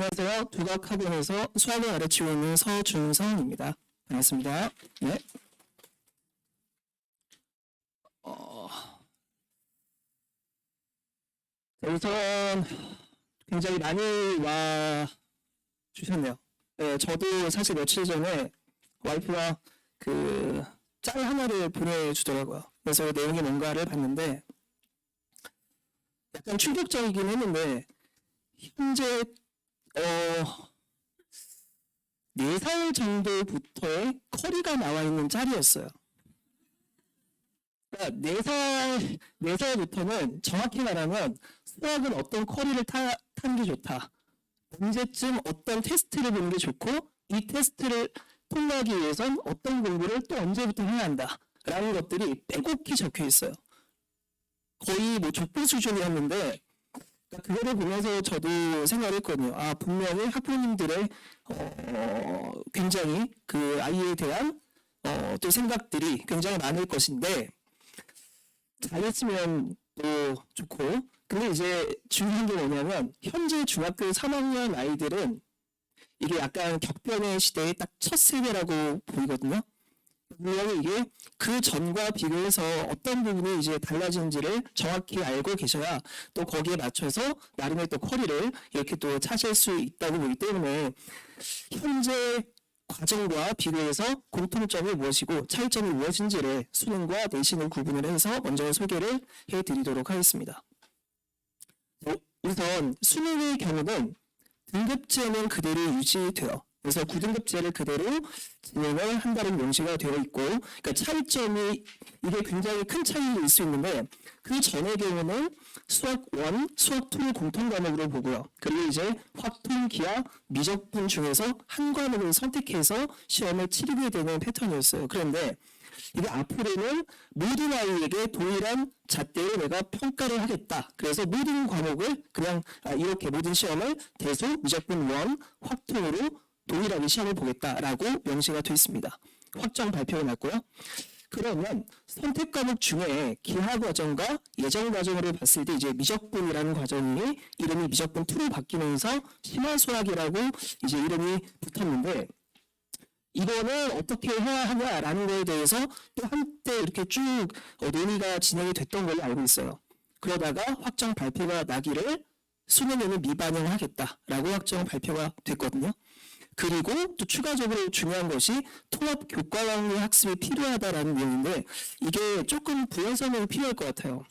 안녕하세요. 두각학원에서 수학을 가르치고 있는 서준성입니다. 반갑습니다. 네. 우선 굉장히 많이 와 주셨네요. 네, 저도 사실 며칠 전에 와이프가 그 짤 하나를 보내주더라고요. 그래서 내용이 뭔가를 봤는데 약간 충격적이긴 했는데 현재 4살 정도부터의 커리가 나와 있는 짤이었어요. 그러니까 4살부터는 정확히 말하면 수학은 어떤 커리를 타는 게 좋다. 언제쯤 어떤 테스트를 보는 게 좋고 이 테스트를 통과하기 위해선 어떤 공부를 또 언제부터 해야 한다. 라는 것들이 빼곡히 적혀 있어요. 거의 뭐 족보 수준이었는데 그거를 보면서 저도 생각을 했거든요. 아, 분명히 학부모님들의 굉장히 그 아이에 대한 또 생각들이 굉장히 많을 것인데 잘했으면 또 좋고 근데 이제 중요한 게 뭐냐면 현재 중학교 3학년 아이들은 이게 약간 격변의 시대의 딱 첫 세대라고 보이거든요. 분명히 이게 그 전과 비교해서 어떤 부분이 이제 달라진지를 정확히 알고 계셔야 또 거기에 맞춰서 나름의 또 커리를 이렇게 또 차지할 수 있다고 보기 때문에 현재 과정과 비교해서 공통점이 무엇이고 차이점이 무엇인지를 수능과 내신을 구분을 해서 먼저 소개를 해드리도록 하겠습니다. 우선 수능의 경우는 등급제는 그대로 유지돼요. 그래서 9등급제를 그대로 진행을 한다는 명시가 되어 있고, 그러니까 차이점이 이게 굉장히 큰 차이일 수 있는데 그 전의 경우는 수학 1, 수학 2를 공통 과목으로 보고요. 그리고 이제 확통, 기하, 미적분 중에서 한 과목을 선택해서 시험을 치르게 되는 패턴이었어요. 그런데 이게 앞으로는 모든 아이에게 동일한 잣대로 내가 평가를 하겠다. 그래서 모든 과목을 그냥 이렇게 모든 시험을 대수, 미적분 1, 확통으로 동일하게 시험을 보겠다라고 명시가 되어 있습니다. 확정 발표가 났고요. 그러면 선택 과목 중에 기하 과정과 예정 과정으로 봤을 때 이제 미적분이라는 과정이 이름이 미적분 2로 바뀌면서 심화수학이라고 이제 이름이 붙었는데 이거는 어떻게 해야 하냐라는 거에 대해서 또 한때 이렇게 쭉 논의가 진행이 됐던 걸로 알고 있어요. 그러다가 확정 발표가 나기를 수능에는 미반영하겠다라고 확정 발표가 됐거든요. 그리고 또 추가적으로 중요한 것이 통합 교과형의 학습이 필요하다라는 내용인데 이게 조금 부연 설명이 필요할 것 같아요.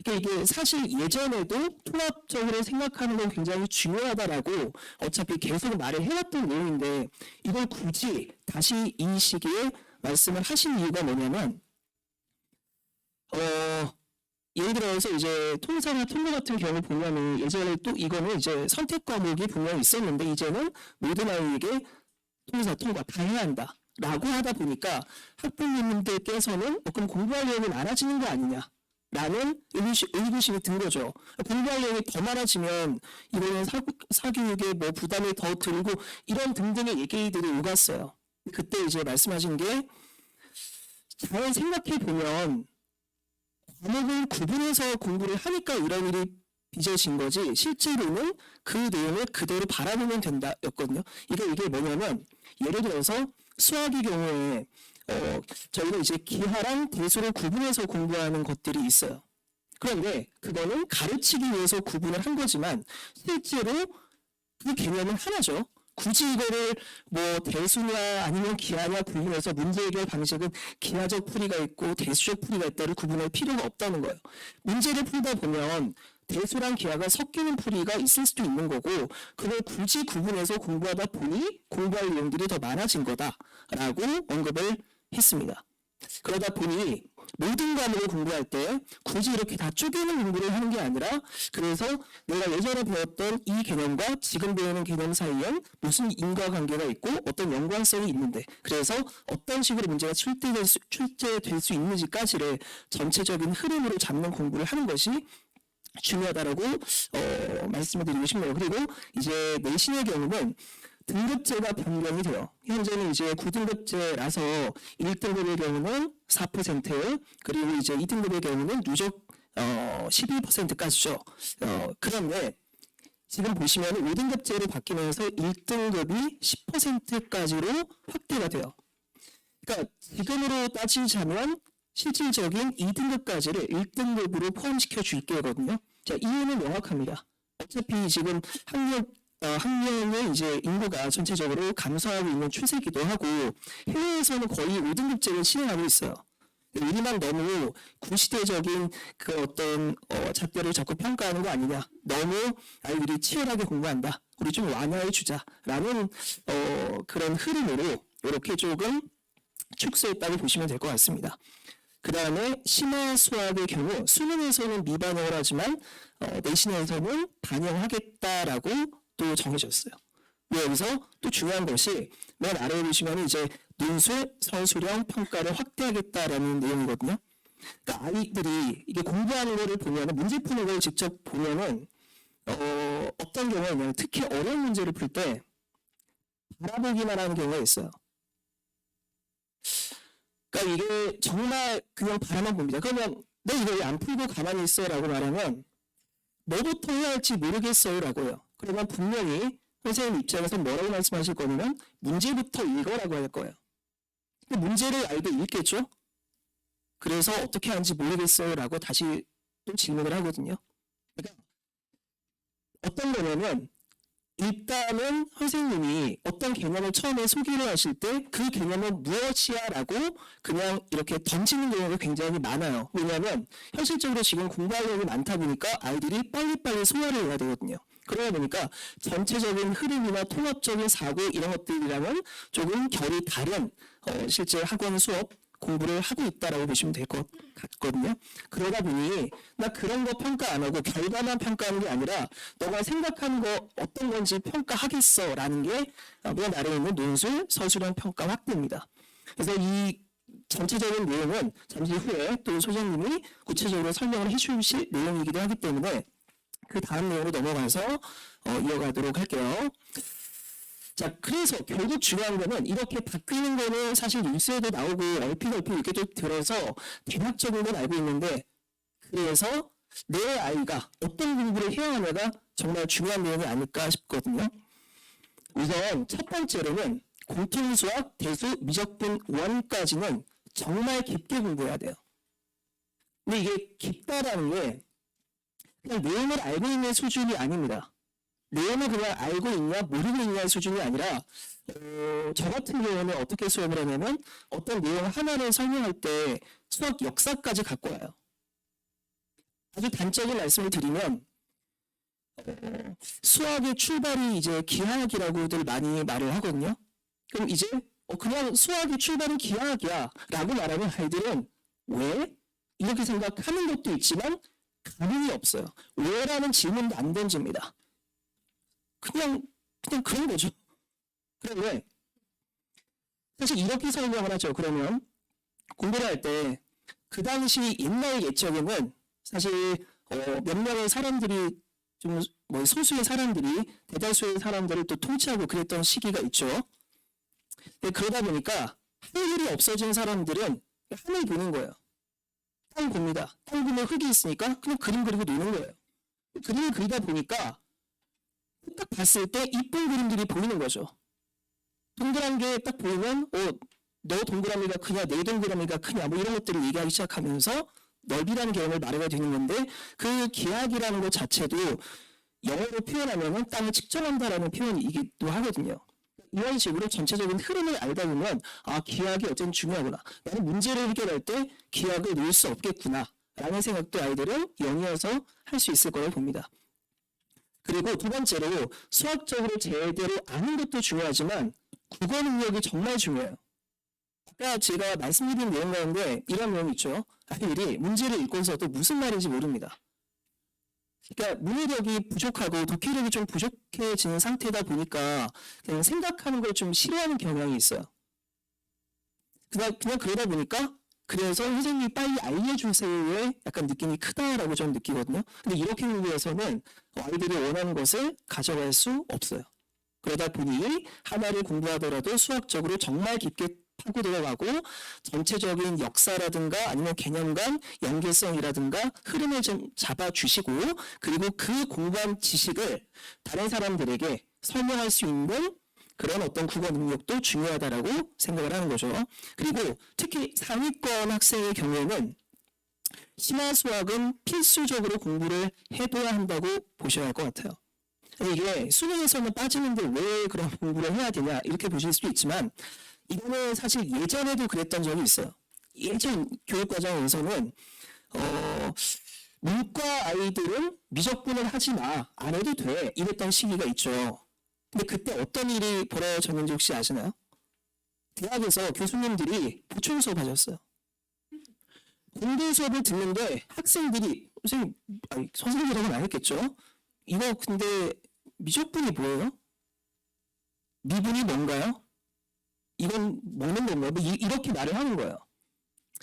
이게 사실 예전에도 통합적으로 생각하는 건 굉장히 중요하다라고 어차피 계속 말을 해왔던 내용인데 이걸 굳이 다시 이 시기에 말씀을 하신 이유가 뭐냐면 예를 들어서 이제 통사나 통계 같은 경우 보면은 예전에 또 이거는 이제 선택 과목이 분명히 있었는데 이제는 모든 아이에게 통사, 통과 다 해야 한다 라고 하다 보니까 학부모님들께서는 그럼 공부할 내용이 많아지는 거 아니냐 라는 의구심이 든 거죠. 공부할 내용이 더 많아지면 이거는 사교육에 뭐 부담이 더 들고 이런 등등의 얘기들이 오갔어요. 그때 이제 말씀하신 게 잘 생각해 보면 과목을 구분해서 공부를 하니까 이런 일이 빚어진 거지 실제로는 그 내용을 그대로 바라보면 된다였거든요. 이게 뭐냐면 예를 들어서 수학의 경우에 저희는 이제 기하랑 대수를 구분해서 공부하는 것들이 있어요. 그런데 그거는 가르치기 위해서 구분을 한 거지만 실제로 그 개념은 하나죠. 굳이 이거를 뭐 대수냐 아니면 기하냐 구분해서 문제 해결 방식은 기하적 풀이가 있고 대수적 풀이가 있다를 구분할 필요가 없다는 거예요. 문제를 풀다 보면 대수랑 기하가 섞이는 풀이가 있을 수도 있는 거고 그걸 굳이 구분해서 공부하다 보니 공부할 내용들이 더 많아진 거다라고 언급을 했습니다. 그러다 보니 모든 과목을 공부할 때 굳이 이렇게 다 쪼개는 공부를 하는 게 아니라 그래서 내가 예전에 배웠던 이 개념과 지금 배우는 개념 사이엔 무슨 인과관계가 있고 어떤 연관성이 있는데 그래서 어떤 식으로 문제가 출제될 수 있는지까지를 전체적인 흐름으로 잡는 공부를 하는 것이 중요하다라고 말씀을 드리고 싶네요. 그리고 이제 내신의 경우는 등급제가 변경이 돼요. 현재는 이제 9등급제라서 1등급의 경우는 4%, 그리고 이제 2등급의 경우는 누적 12%까지죠. 그런데 지금 보시면 5등급제로 바뀌면서 1등급이 10%까지로 확대가 돼요. 그러니까 지금으로 따지자면 실질적인 2등급까지를 1등급으로 포함시켜 줄 게거든요. 자, 이유는 명확합니다. 어차피 지금 학령의 이제 인구가 전체적으로 감소하고 있는 추세이기도 하고 해외에서는 거의 5등급제를 시행하고 있어요. 우리만 너무 구시대적인 그 어떤 잣대를 적극 평가하는 거 아니냐. 너무 아이들이 치열하게 공부한다. 우리 좀 완화해 주자라는 그런 흐름으로 이렇게 조금 축소했다고 보시면 될 것 같습니다. 그 다음에 심화 수학의 경우 수능에서는 미반영을 하지만 내신에서는 반영하겠다라고 또 정해졌어요. 여기서 또 중요한 것이 맨 아래에 보시면 이제 논술, 서술형 평가를 확대하겠다라는 내용이거든요. 그러니까 아이들이 이게 공부하는 거를 보면은 문제 푸는 걸 직접 보면은 어떤 경우가 있냐면 특히 어려운 문제를 풀 때 바라보기만 하는 경우가 있어요. 그러니까 이게 정말 그냥 바라만 봅니다. 그러면 너 이거 왜 안 풀고 가만히 있어라고 말하면 뭐부터 해야 할지 모르겠어요라고요. 그러면 분명히 선생님 입장에서 뭐라고 말씀하실 거냐면 문제부터 읽어라고 할 거예요. 문제를 알게 읽겠죠? 그래서 어떻게 하는지 모르겠어요라고 다시 또 질문을 하거든요. 그러니까 어떤 거냐면 일단은 선생님이 어떤 개념을 처음에 소개를 하실 때 그 개념은 무엇이야 라고 그냥 이렇게 던지는 경우가 굉장히 많아요. 왜냐하면 현실적으로 지금 공부하려고 많다 보니까 아이들이 빨리빨리 소화를 해야 되거든요. 그러다 보니까 전체적인 흐름이나 통합적인 사고 이런 것들이랑은 조금 결이 다른 실제 학원 수업 공부를 하고 있다라고 보시면 될 것 같거든요. 그러다 보니 나 그런 거 평가 안 하고 결과만 평가하는 게 아니라 너가 생각하는 거 어떤 건지 평가하겠어라는 게 맨 아래에 있는 논술, 서술형 평가 확대입니다. 그래서 이 전체적인 내용은 잠시 후에 또 소장님이 구체적으로 설명을 해주실 내용이기도 하기 때문에 그 다음 내용으로 넘어가서 이어가도록 할게요. 자, 그래서 결국 중요한 거는 이렇게 바뀌는 거는 사실 뉴스에도 나오고 얼핏 이렇게 또 들어서 대략적인 건 알고 있는데 그래서 내 아이가 어떤 공부를 해야 하냐가 정말 중요한 내용이 아닐까 싶거든요. 우선 첫 번째로는 공통수학, 대수, 미적분 1까지는 정말 깊게 공부해야 돼요. 근데 이게 깊다라는 게 그냥 내용을 알고 있는 수준이 아닙니다. 내용을 그냥 알고 있냐 모르고 있냐의 수준이 아니라 저 같은 경우는 어떻게 수업을 하냐면 어떤 내용 하나를 설명할 때 수학 역사까지 갖고 와요. 아주 단적인 말씀을 드리면 수학의 출발이 이제 기하학이라고들 많이 말을 하거든요. 그럼 이제 그냥 수학의 출발은 기하학이야 라고 말하면 아이들은 왜? 이렇게 생각하는 것도 있지만 감흥이 없어요. 왜라는 질문도 안 던집니다. 그냥 그런 거죠. 그런데 사실 이렇게 설명을 하죠. 그러면 공부를 할 때 그 당시 옛날 예적에는 사실 몇 명의 사람들이 좀 뭐 소수의 사람들이 대다수의 사람들을 또 통치하고 그랬던 시기가 있죠. 그러다 보니까 할 일이 없어진 사람들은 하늘 보는 거예요. 땅 봅니다. 땅 보면 흙이 있으니까 그냥 그림 그리고 노는 거예요. 그림을 그리다 보니까 딱 봤을 때 이쁜 그림들이 보이는 거죠. 동그란 게 딱 보이면 너 동그라미가 크냐 내 동그라미가 크냐 뭐 이런 것들을 얘기하기 시작하면서 넓이라는 개념을 말하게 되는 건데 그 기하학이라는 것 자체도 영어로 표현하면 땅을 측정한다라는 표현이기도 하거든요. 이런 식으로 전체적인 흐름을 알다 보면 기하학이 어쨌든 중요하구나. 나는 문제를 해결할 때 기하학을 놓을 수 없겠구나 라는 생각도 아이들은 연이어서 할 수 있을 거라고 봅니다. 그리고 두 번째로 수학적으로 제대로 아는 것도 중요하지만 국어 능력이 정말 중요해요. 아까 제가 말씀드린 내용 가운데 이런 내용이 있죠. 아이들이 문제를 읽고서도 무슨 말인지 모릅니다. 그러니까 문해력이 부족하고 독해력이 좀 부족해지는 상태다 보니까 그냥 생각하는 걸 좀 싫어하는 경향이 있어요. 그냥 그러다 보니까 그래서 선생님이 빨리 알려주세요의 약간 느낌이 크다라고 저는 느끼거든요. 근데 이렇게 공부해서는 아이들이 원하는 것을 가져갈 수 없어요. 그러다 보니 하나를 공부하더라도 수학적으로 정말 깊게 파고 들어가고 전체적인 역사라든가 아니면 개념 간 연계성이라든가 흐름을 좀 잡아주시고 그리고 그 공부한 지식을 다른 사람들에게 설명할 수 있는 그런 어떤 국어 능력도 중요하다라고 생각을 하는 거죠. 그리고 특히 상위권 학생의 경우에는 심화 수학은 필수적으로 공부를 해둬야 한다고 보셔야 할 것 같아요. 이게 수능에서는 빠지는데 왜 그런 공부를 해야 되냐 이렇게 보실 수도 있지만 이거는 사실 예전에도 그랬던 적이 있어요. 예전 교육과정에서는 문과 아이들은 미적분을 하지 마, 안 해도 돼 이랬던 시기가 있죠. 근데 그때 어떤 일이 벌어졌는지 혹시 아시나요? 대학에서 교수님들이 보충 수업 하셨어요. 공대 수업을 듣는데 학생들이 선생님, 아니, 선생님이라고는 안 했겠죠? 이거 근데 미적분이 뭐예요? 미분이 뭔가요? 이건 먹는 건가요? 뭐 이렇게 말을 하는 거예요.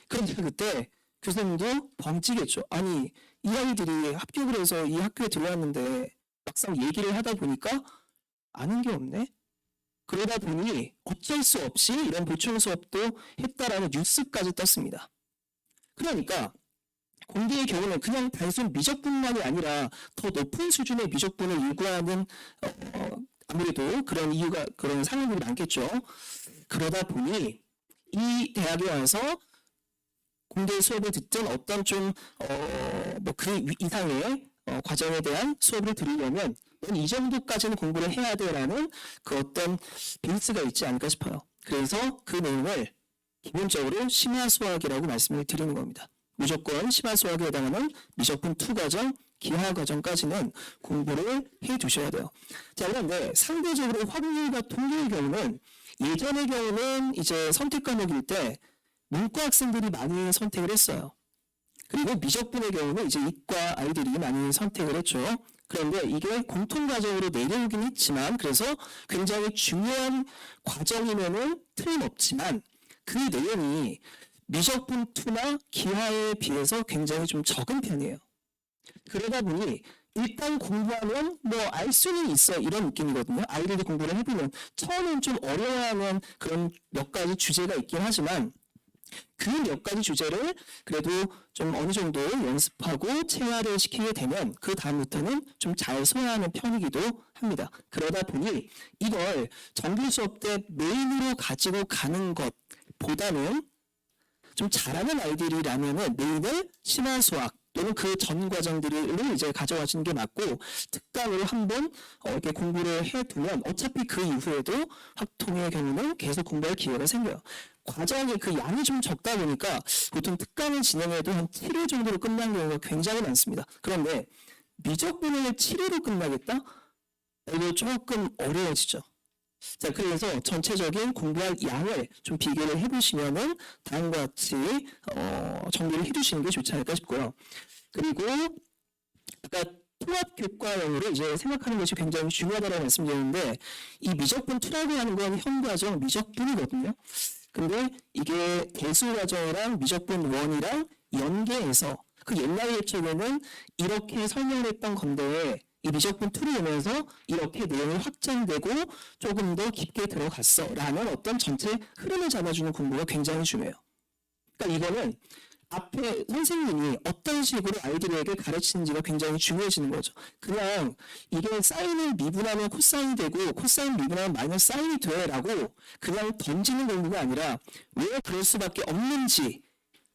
그런데 그때 교수님도 벙찌겠죠. 아니 이 아이들이 합격을 해서 이 학교에 들어왔는데 막상 얘기를 하다 보니까 아는 게 없네. 그러다 보니 어쩔 수 없이 이런 보충 수업도 했다라는 뉴스까지 떴습니다. 그러니까 공대의 경우는 그냥 단순 미적분만이 아니라 더 높은 수준의 미적분을 요구하는 아무래도 그런 이유가 그런 상황들이 많겠죠. 그러다 보니 이 대학에 와서 공대 수업을 듣든 어떤 좀 뭐 그 이상의 과정에 대한 수업을 들으려면 넌 이 정도까지는 공부를 해야 돼라는 그 어떤 베이스가 있지 않을까 싶어요. 그래서 그 내용을 기본적으로 심화 수학이라고 말씀을 드리는 겁니다. 무조건 심화 수학에 해당하는 미적분 2 과정, 기하 과정까지는 공부를 해 두셔야 돼요. 자, 그런데 상대적으로 확률과 통계의 경우는 예전의 경우는 이제 선택 과목일 때 문과 학생들이 많이 선택을 했어요. 그리고 미적분의 경우는 이제 이과 아이들이 많이 선택을 했죠. 그런데 이게 공통 과정으로 내려오긴 했지만 그래서 굉장히 중요한 과정이면은 틀림없지만 그 내용이 미적분 2나 기하에 비해서 굉장히 좀 적은 편이에요. 그러다 보니 일단 공부하면 뭐 알 수는 있어 이런 느낌이거든요. 아이들이 공부를 해보면 처음엔 좀 어려워하는 그런 몇 가지 주제가 있긴 하지만 그 몇 가지 주제를 그래도 좀 어느 정도 연습하고 체화를 시키게 되면 그 다음부터는 좀 잘 소화하는 편이기도 합니다. 그러다 보니 이걸 정규 수업 때 메인으로 가지고 가는 것보다는 좀 잘하는 아이들이라면은 메인을 심화 수학 또는 그 전 과정들을 이제 가져가시는 게 맞고 특강으로 한번 이렇게 공부를 해두면 어차피 그 이후에도 확통의 경우는 계속 공부할 기회가 생겨요. 과정의 그 양이 좀 적다 보니까 보통 특강을 진행해도 한 7회 정도로 끝나는 경우가 굉장히 많습니다. 그런데 미적분을 7회로 끝나겠다? 이거 조금 어려워지죠. 자, 그래서 전체적인 공부할 양을 좀 비교를 해보시면은 다음과 같이 정리를 해두시는 게 좋지 않을까 싶고요. 그리고 아까 통합 교과형으로 이제 생각하는 것이 굉장히 중요하다고 말씀드렸는데 이 미적분 2라고 하는 건 현 과정 미적분이거든요. 근데 이게 대수 과정이랑 미적분 1이랑 연계해서 그 옛날 예측에는 이렇게 설명을 했던 건데 이 미적분 2를 오면서 이렇게 내용이 확장되고 조금 더 깊게 들어갔어 라는 어떤 전체 흐름을 잡아주는 공부가 굉장히 중요해요. 그러니까 이거는 앞에 선생님이 어떤 식으로 아이들에게 가르치는지가 굉장히 중요해지는 거죠. 그냥 이게 사인을 미분하면 코사인이 되고 코사인 미분하면 마이너스 사인이 돼 라고 그냥 던지는 공부가 아니라 왜 그럴 수밖에 없는지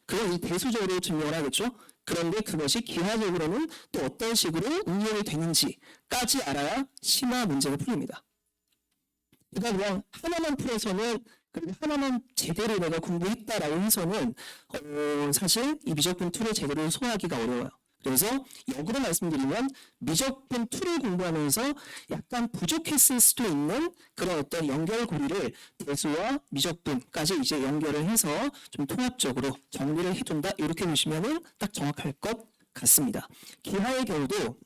그걸 이제 대수적으로 증명을 하겠죠. 그런데 그것이 기하적으로는 또 어떤 식으로 응용이 되는지까지 알아야 심화 문제가 풀립니다. 그러니까 그냥 하나만 풀어서는 하나만 제대로 내가 공부했다라고 해서는 사실 이 미적분 2를 제대로 소화하기가 어려워요. 그래서 역으로 말씀드리면 미적분 2를 공부하면서 약간 부족했을 수도 있는 그런 어떤 연결고리를 대수와 미적분까지 이제 연결을 해서 좀 통합적으로 정리를 해둔다 이렇게 보시면은 딱 정확할 것 같습니다. 기하의 경우도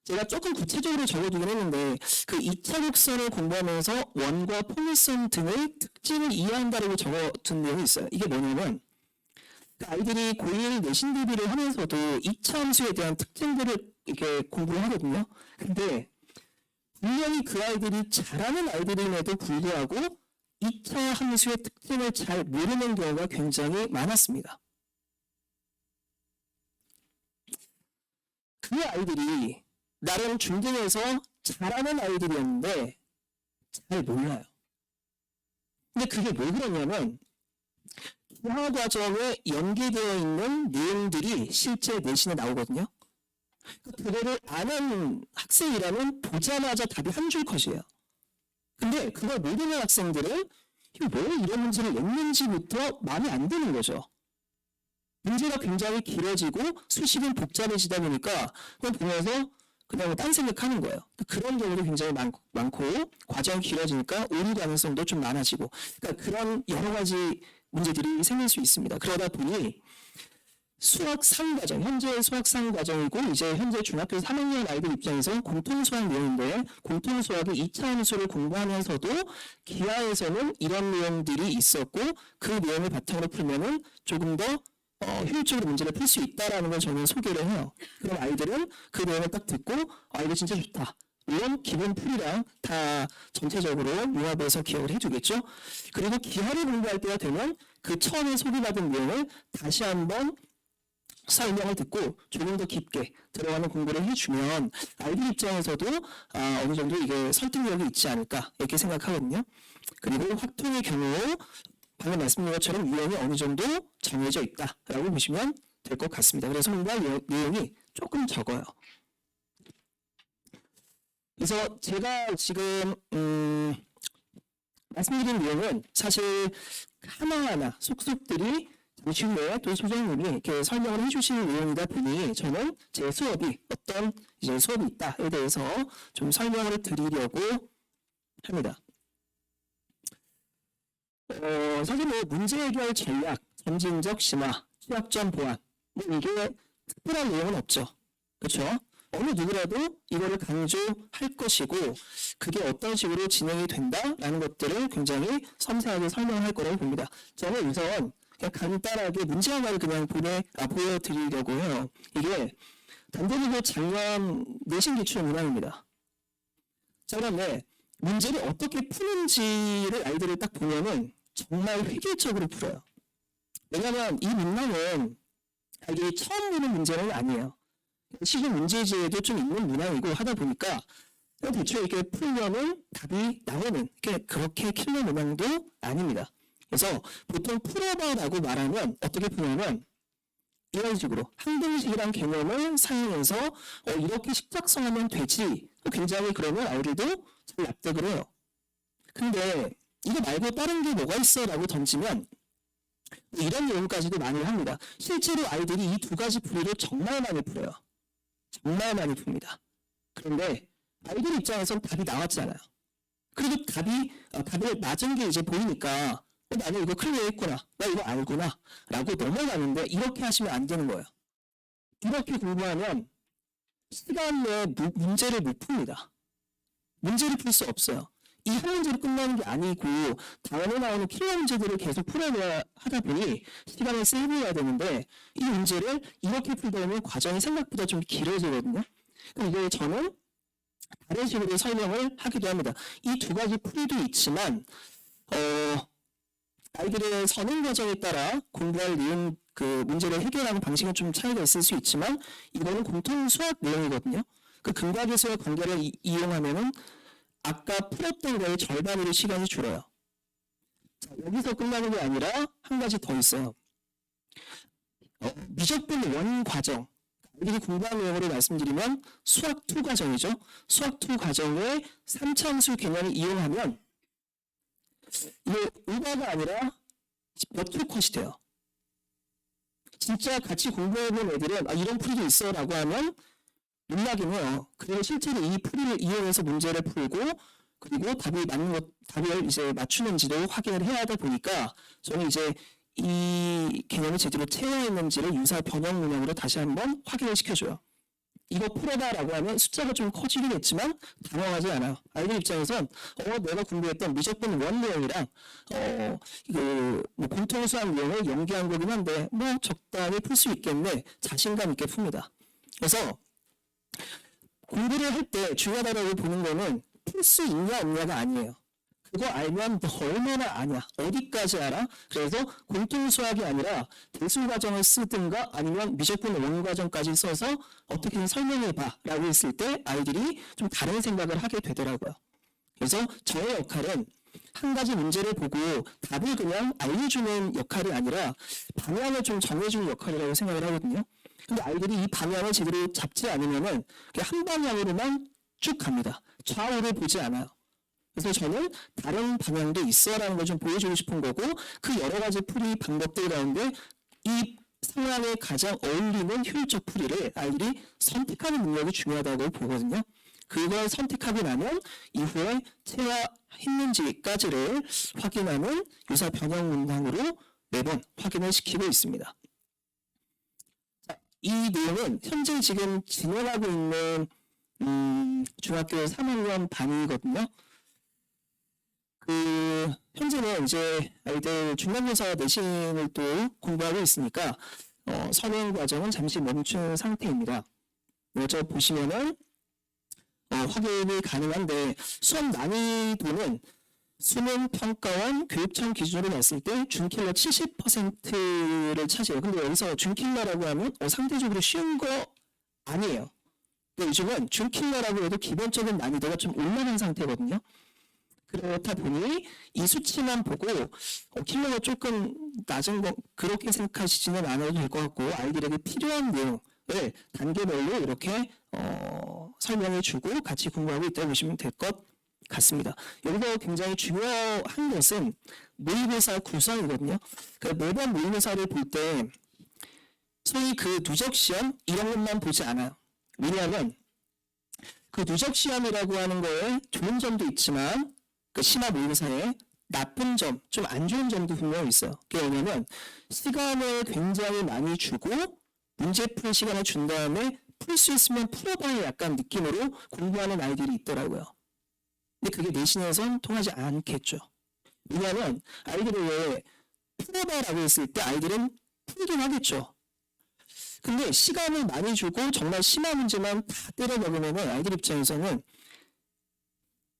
제가 조금 구체적으로 적어두긴 했는데 그 2차 곡선을 공부하면서 원과 폭립선 등의 특징을 이해한다라고 적어둔 내용이 있어요. 이게 뭐냐면 아이들이 고1 내신 대비를 하면서도 2차 함수에 대한 특징들을 이렇게 공부를 하거든요. 근데 분명히 그 아이들이 잘하는 아이들임에도 불구하고 2차 함수의 특징을 잘 모르는 경우가 굉장히 많았습니다. 그 아이들이 나름 중등에서 잘하는 아이들이었는데 잘 몰라요. 근데 그게 왜 그러냐면 기하 과정에 연계되어 있는 내용들이 실제 내신에 나오거든요. 그거를 아는 학생이라면 보자마자 답이 한 줄 컷이에요. 근데 그걸 모르는 학생들은 왜 이런 문제를 냈는지부터 마음에 안 드는 거죠. 문제가 굉장히 길어지고 수식은 복잡해지다 보니까 그걸 보면서 그냥 딴 생각하는 거예요. 그런 경우도 굉장히 많고 과정이 길어지니까 오류 가능성도 좀 많아지고 그러니까 그런 여러 가지 문제들이 생길 수 있습니다. 그러다 보니 수학 3과정, 현재 수학 3과정이고 이제 현재 중학교 3학년 아이들 입장에서 공통 수학 내용인데 공통 수학의 2차 함수를 공부하면서도 기하에서는 이런 내용들이 있었고 그 내용을 바탕으로 풀면은 조금 더 효율적으로 문제를 풀 수 있다라는 걸 저는 소개를 해요. 그럼 아이들은 그 내용을 딱 듣고 이거 진짜 좋다. 물론 기본 풀이랑 다 전체적으로 융합해서 기억을 해두겠죠. 그리고 기하를 공부할 때가 되면 그 처음에 소개받은 내용을 다시 한번 설명을 듣고 조금 더 깊게 들어가는 공부를 해주면 아이들 입장에서도 어느 정도 이게 설득력이 있지 않을까 이렇게 생각하거든요. 그리고 확통의 경우 방금 말씀드린 것처럼 유형이 어느 정도 정해져 있다라고 보시면 될 것 같습니다. 그래서 공부할 내용이 조금 적어요. 그래서 제가 지금 말씀드린 내용은 사실 하나하나 속속들이 잠시 후에 또 소장님이 이렇게 설명을 해주시는 내용이다 보니 저는 제 수업이 어떤 이제 수업이 있다에 대해서 좀 설명을 드리려고 합니다. 사실 뭐 문제 해결 전략, 점진적 심화, 취약점 보완 이게 특별한 내용은 없죠. 그렇죠? 어느 누구라도 이거를 강조할 것이고 그게 어떤 식으로 진행이 된다라는 것들을 굉장히 섬세하게 설명할 거라고 봅니다. 저는 우선 그냥 간단하게 문제 하나를 그냥 보여드리려고 해요. 이게 단대리고 작년 내신 기출 문항입니다. 자, 그런데 문제를 어떻게 푸는지를 아이들을 딱 보면은 정말 획일적으로 풀어요. 왜냐하면 이 문항은 이게 처음 보는 문제는 아니에요. 시중 문제지에도 좀 있는 문항이고 하다 보니까 대충 이렇게 풀면은 답이 나오는 그렇게 킬러 문항도 아닙니다. 그래서 보통 풀어봐라고 말하면 어떻게 푸냐면 이런 식으로 항등식이란 개념을 사용해서 이렇게 식작성하면 되지 굉장히 그러면 아이들도 잘 납득을 해요. 근데 이거 말고 다른 게 뭐가 있어 라고 던지면 이런 내용까지도 많이 합니다. 실제로 아이들이 이 두 가지 풀이를 정말 많이 풀어요. 정말 많이 풉니다. 그런데 아이들 입장에서는 답이 나왔잖아요. 그리고 답을 맞은 게 이제 보이니까 나는 이거 클리어했구나. 나 이거 알구나. 라고 넘어가는데 이렇게 하시면 안 되는 거예요. 이렇게 공부하면 시간 내에 문제를 못 풉니다. 문제를 풀 수 없어요. 이 한 문제로 끝나는 게 아니고 다음에 나오는 킬러 문제들을 계속 풀어내야 하다 보니 시간을 세이브해야 되는데 이 문제를 이렇게 풀다 보면 과정이 생각보다 좀 길어지거든요. 그럼 이게 저는 다른 식으로 설명을 하기도 합니다. 이 두 가지 풀이도 있지만 아이들의 선행 과정에 따라 공부할 내용 그 문제를 해결하는 방식은 좀 차이가 있을 수 있지만 이거는 공통 수학 내용이거든요. 그 근과계수의 관계를 이용하면은 아까 풀었던 거의 절반으로 시간이 줄어요. 자, 여기서 끝나는 게 아니라 한 가지 더 있어요. 미적분 원 과정. 아이들이 공부한 내용으로 말씀드리면 수학 2 과정이죠. 수학 2 과정의 3차 함수 개념을 이용하면 이게 오바가 아니라 몇 초 컷이 돼요. 진짜 같이 공부해본 애들은 이런 풀이도 있어 라고 하면 놀라긴 해요. 그리고 실제로 이 풀이를 이용해서 문제를 풀고 그리고 답을 이제 맞추는지도 확인을 해야 하다 보니까 저는 이제 이 개념을 제대로 채워있는지를 유사 변형 문항으로 다시 한번 확인을 시켜줘요. 이거 풀어봐라고 하면 숫자가 좀 커지긴 했지만 당황하지 않아요. 아이들 입장에선 내가 공부했던 미적분 원 내용이랑 뭐 공통수학 내용을 연계한 거긴 한데 뭐 적당히 풀 수 있겠네 자신감 있게 풉니다. 그래서 공부를 할 때 중요하다고 보는 거는 풀 수 있냐 없냐가 아니에요. 그거 알면 너 얼마나 아냐? 어디까지 알아? 그래서 공통수학이 아니라 대수과정을 쓰든가 아니면 미적분 원과정까지 써서 어떻게든 설명해봐 라고 했을 때 아이들이 좀 다른 생각을 하게 되더라고요. 그래서 저의 역할은 한 가지 문제를 보고 답을 그냥 알려주는 역할이 아니라 방향을 좀 정해주는 역할이라고 생각을 하거든요. 근데 아이들이 이 방향을 제대로 잡지 않으면은 그냥 한 방향으로만 쭉 갑니다. 좌우를 보지 않아요. 그래서 저는 다른 방향도 있어라는 걸 좀 보여주고 싶은 거고 그 여러 가지 풀이 방법들 가운데 이 상황에 가장 어울리는 효율적 풀이를 아이들이 선택하는 능력이 중요하다고 보거든요. 그걸 선택하고 나면 이후에 체화했는지까지를 확인하는 유사 변형 문항으로 매번 확인을 시키고 있습니다. 자, 이 내용은 현재 지금 진행하고 있는 중학교 3학년 반이거든요. 현재는 이제 아이들 중간고사 내신을 또 공부하고 있으니까 선행 과정은 잠시 멈춘 상태입니다. 여기서 보시면은 확인이 가능한데 수업 난이도는 수능 평가원 교육청 기준으로 봤을 때 준킬러 70%를 차지해요. 근데 여기서 준킬러라고 하면 상대적으로 쉬운 거 아니에요. 근데 요즘은 준킬러라고 해도 기본적인 난이도가 좀 올라간 상태거든요. 그렇다 보니 이 수치만 보고 킬러가 조금 낮은 거 그렇게 생각하시지는 않아도 될 것 같고 아이들에게 필요한 내용을 단계별로 이렇게 설명해 주고 같이 공부하고 있다고 보시면 될 것 같습니다. 여기서 굉장히 중요한 것은 모의고사 구성이거든요. 그러니까 매번 모의고사를 볼 때 소위 그 누적시험 이런 것만 보지 않아요. 왜냐하면 그 누적시험이라고 하는 거에 좋은 점도 있지만 그 심화 모의고사에 나쁜 점, 좀 안 좋은 점도 분명히 있어요. 그게 뭐냐면 시간을 굉장히 많이 주고 문제 풀 시간을 준 다음에 풀 수 있으면 풀어봐야 약간 느낌으로 공부하는 아이들이 있더라고요. 근데 그게 내신에선 통하지 않겠죠. 왜냐하면 아이들이 왜 풀어봐라고 했을 때 아이들은 풀긴 하겠죠. 근데 시간을 많이 주고 정말 심화 문제만 다 때려 먹으면 아이들 입장에서는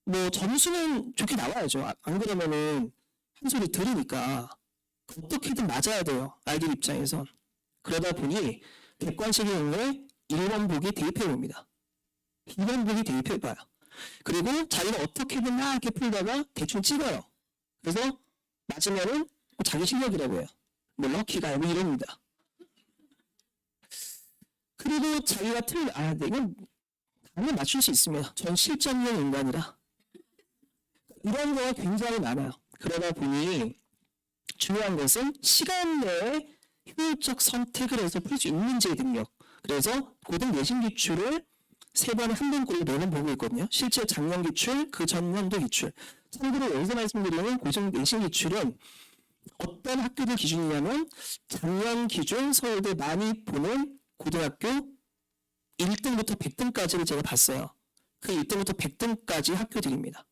뭐 점수는 좋게 나와야죠. 안 그러면은 한 소리 들으니까 어떻게든 맞아야 돼요. 아이들 입장에선. 그러다 보니 객관식의 경우에 1번 보기 대입해 봅니다. 2번 보기 대입해 봐요. 그리고 자기가 어떻게든 막 이렇게 풀다가 대충 찍어요. 그래서 맞으면은 자기 실력이라고 해요. 뭐 럭키가 뭐 이럽니다. 그리고 자기가 이건 당연히 맞출 수 있습니다. 전 실전형 인간이라. 이런 거가 굉장히 많아요. 그러다 보니 중요한 것은 시간 내에 효율적 선택을 해서 풀 수 있는지의 능력. 그래서 고등 내신 기출을 3번에 한 번꼴로 매번 보고 있거든요. 실제 작년 기출, 그 전년도 기출. 참고로 여기서 말씀드리는 고등 내신 기출은 어떤 학교들 기준이냐면 작년 기준 서울대 많이 보는 고등학교 1등부터 100등까지를 제가 봤어요. 그 1등부터 100등까지 학교들입니다.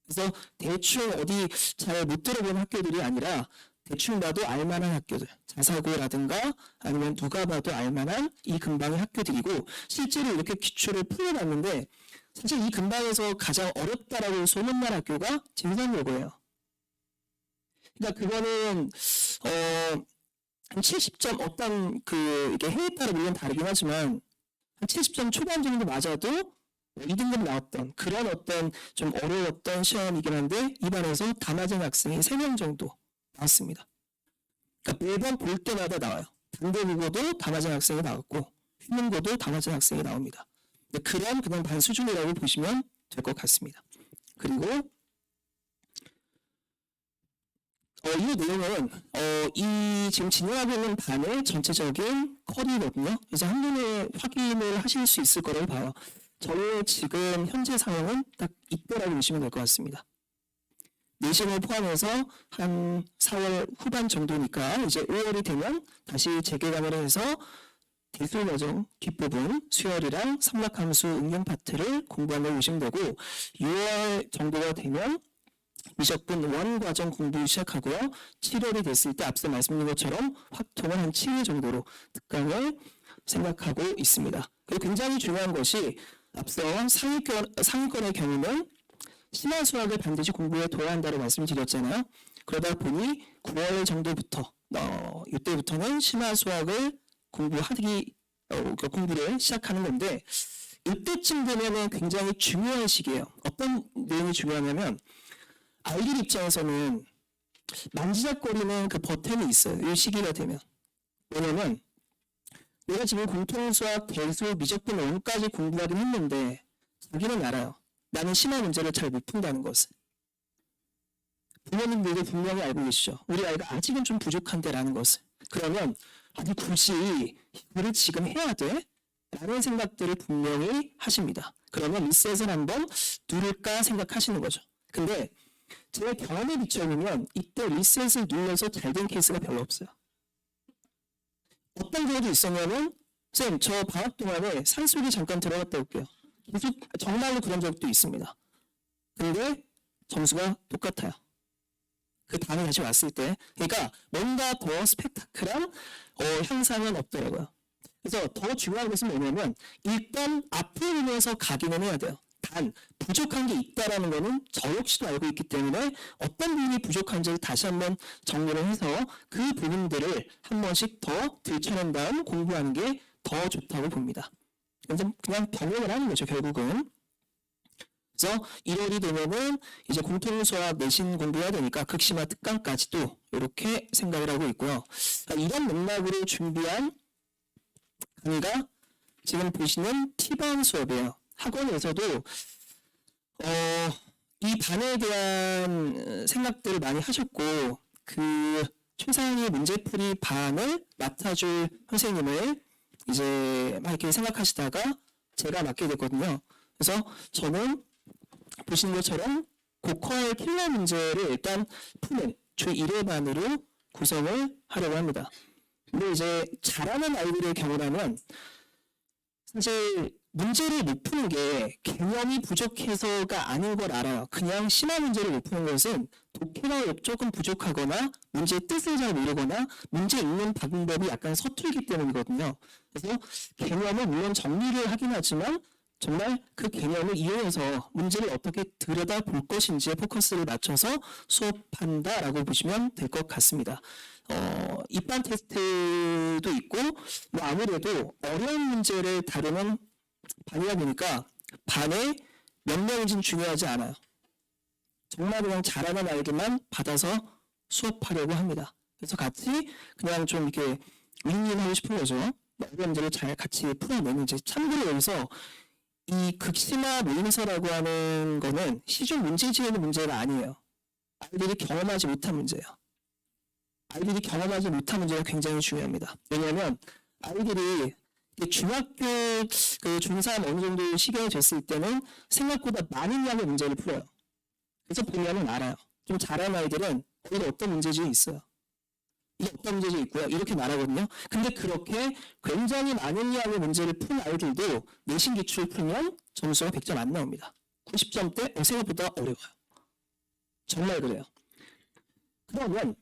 그래서 대충 어디 잘 못 들어본 학교들이 아니라 대충 봐도 알만한 학교들, 자사고라든가 아니면 누가 봐도 알만한 이 근방의 학교들이고 실제로 이렇게 기출을 풀어놨는데 사실 이 근방에서 가장 어렵다라고 소문난 학교가 진성여고예요. 그러니까 그거는 한 70점 어떤 이게 해에 따라 물론 다르긴 하지만 한 70점 초반 정도 맞아도 2등급 나왔던 그런 어떤 좀 어려웠던 시험이긴 한데 이 반에서 다 맞은 학생이 3명 정도 나왔습니다. 그러니까 매번 볼 때마다 나와요. 단계국어도 다 맞은 학생이 나왔고 휘문고도 다 맞은 학생이 나옵니다. 그런 그냥 반 수준이라고 보시면 될 것 같습니다. 그리고 이 내용은 이 지금 진행하고 있는 반의 전체적인 컬이거든요. 그래서 한눈에 확인을 하실 수 있을 거라고 봐요. 저희 지금 현재 상황은 딱 이때라고 보시면 될 것 같습니다. 내신을 포함해서 한 4월 후반 정도니까 이제 5월이 되면 다시 재개강을 해서 대술 과정 뒷부분 수열이랑 삼락함수 응용 파트를 공부하려고 보시면 되고 6월 정도가 되면 미적분 원 과정 공부 시작하고요. 7월이 됐을 때 앞서 말씀드린 것처럼 확통을 한 7일 정도로 특강을 생각하고 있습니다. 그리고 굉장히 중요한 것이 앞서 상위권의 경우는 심화 수학을 반드시 공부해 둬야 한다고 말씀을 드렸잖아요. 그러다 보니 9월 정도부터 이때부터는 심화 수학을 공부를 시작하는 건데 이때쯤 되면은 굉장히 중요한 시기예요. 어떤 내용이 중요하냐면 아이들 입장에서는 만지작거리는 그 버튼이 있어요. 이 시기가 되면. 왜냐면 내가 지금 공통수학, 대수, 미적분 5까지 공부하긴 했는데 자기는 알아요. 나는 심화 문제를 잘 못 푼다는 것을. 부모님들도 분명히 알고 계시죠. 우리 아이가 아직은 좀 부족한데라는 것을. 그러면 아니 굳이 이거를 지금 해야 돼? 라는 생각들을 분명히 하십니다. 그러면 리셋을 한번 누를까 생각하시는 거죠. 근데 제 경험에 비춰보면 이때 리셋을 눌러서 잘 된 케이스가 별로 없어요. 어떤 경우도 있었냐면 쌤, 저 방학 동안에 산속에 잠깐 들어갔다 올게요. 계속 정말로 그런 적도 있습니다. 근데 점수가 똑같아요. 그 다음에 다시 왔을 때. 그러니까 뭔가 더 스펙타클한 향상은 없더라고요. 그래서 더 중요한 것은 뭐냐면 일단 앞을 보면서 가기는 해야 돼요. 단 부족한 게 있다라는 거는 저 역시도 알고 있기 때문에 어떤 부분이 부족한지를 다시 한번 정리를 해서 그 부분들을 한 번씩 더 들춰낸 다음 공부하는 게 더 좋다고 봅니다. 그냥 병행을 하는 거죠, 결국은. 그래서 1월이 되면은 이제 공통수학 내신 공부해야 되니까 극심화 특강까지도 이렇게 생각을 하고 있고요. 이런 맥락으로 준비한 강의가 지금 보시는 T반 수업이에요. 학원에서도 이 반에 대한 생각들을 많이 하셨고 그 최상위 문제풀이 반을 맡아줄 선생님을 이제 막 이렇게 생각하시다가 제가 맡게 됐거든요. 그래서 저는 보시는 것처럼 고퀄 킬러 문제를 일단 푸는 주 1회반으로 구성을 하려고 합니다. 근데 이제 잘하는 아이들의 경우라면 사실 문제를 못 푸는 게 개념이 부족해서가 아닌 걸 알아요. 그냥 심화 문제를 못 푸는 것은 독해가 조금 부족하거나 문제의 뜻을 잘 모르거나 문제 읽는 방법이 약간 서툴기 때문이거든요. 그래서 개념을 물론 정리를 하긴 하지만 정말 그 개념을 이용해서 문제를 어떻게 들여다볼 것인지에 포커스를 맞춰서 수업한다라고 보시면 될 것 같습니다. 입반 테스트도 있고 뭐 아무래도 어려운 문제를 다루는 반이다 보니까 반에 몇 명인지는 중요하지 않아요. 정말 그냥 잘하는 아이들만 받아서 수업하려고 합니다. 그래서 같이 그냥 좀 이렇게 윈윈하고 싶은 거죠. 어려운 문제를 잘 같이 풀어내는지. 참고로 여기서 이 극심화 모의고사라고 하는 거는 시중 문제 지우는 문제가 아니에요. 아이들이 경험하지 못한 문제예요. 아이들이 경험하지 못한 문제가 굉장히 중요합니다. 왜냐하면 아이들이 중학교 그 중3 어느 정도 시기가 됐을 때는 생각보다 많은 양의 문제를 풀어요. 그래서 보면은 알아요. 좀 잘하는 아이들은 이게 어떤 문제집이 있어요. 이게 어떤 문제집이 있고요. 이렇게 말하거든요. 근데 그렇게 굉장히 많은 양의 문제를 푼 아이들도 내신 기출 풀면 점수가 100점 안 나옵니다. 90점대 생각보다 어려워요. 정말 그래요. 그러면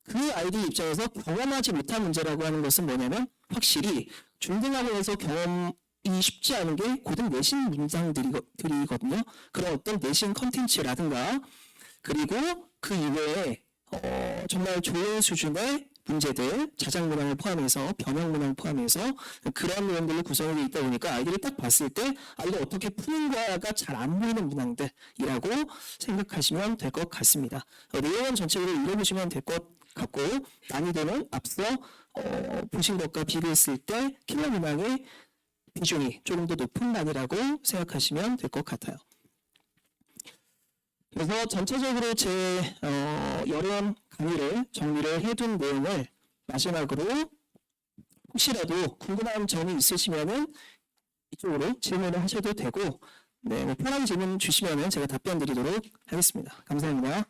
그 아이들 입장에서 경험하지 못한 문제라고 하는 것은 뭐냐면 확실히 중등학원에서 경험이 쉽지 않은 게 고등 내신 문장들이거든요. 그런 어떤 내신 컨텐츠라든가 그리고 그 이외에 정말 좋은 수준의 문제들, 자작문항을 포함해서 변형문항을 포함해서 그런 내용들로 구성이 되어 있다 보니까 아이들이 딱 봤을 때 이거 어떻게 푸는가가 잘 안 보이는 문항들이라고 생각하시면 될 것 같습니다. 내용은 전체적으로 읽어보시면 될 것 같고 난이도는 앞서 보신 것과 비교했을 때 킬러 문항의 비중이 조금 더 높은 반이라고 생각하시면 될 것 같아요. 그래서 전체적으로 제 여름 강의를 정리를 해둔 내용을 마지막으로 혹시라도 궁금한 점이 있으시면은 이쪽으로 질문을 하셔도 되고, 네, 뭐 편한 질문 주시면은 제가 답변 드리도록 하겠습니다. 감사합니다.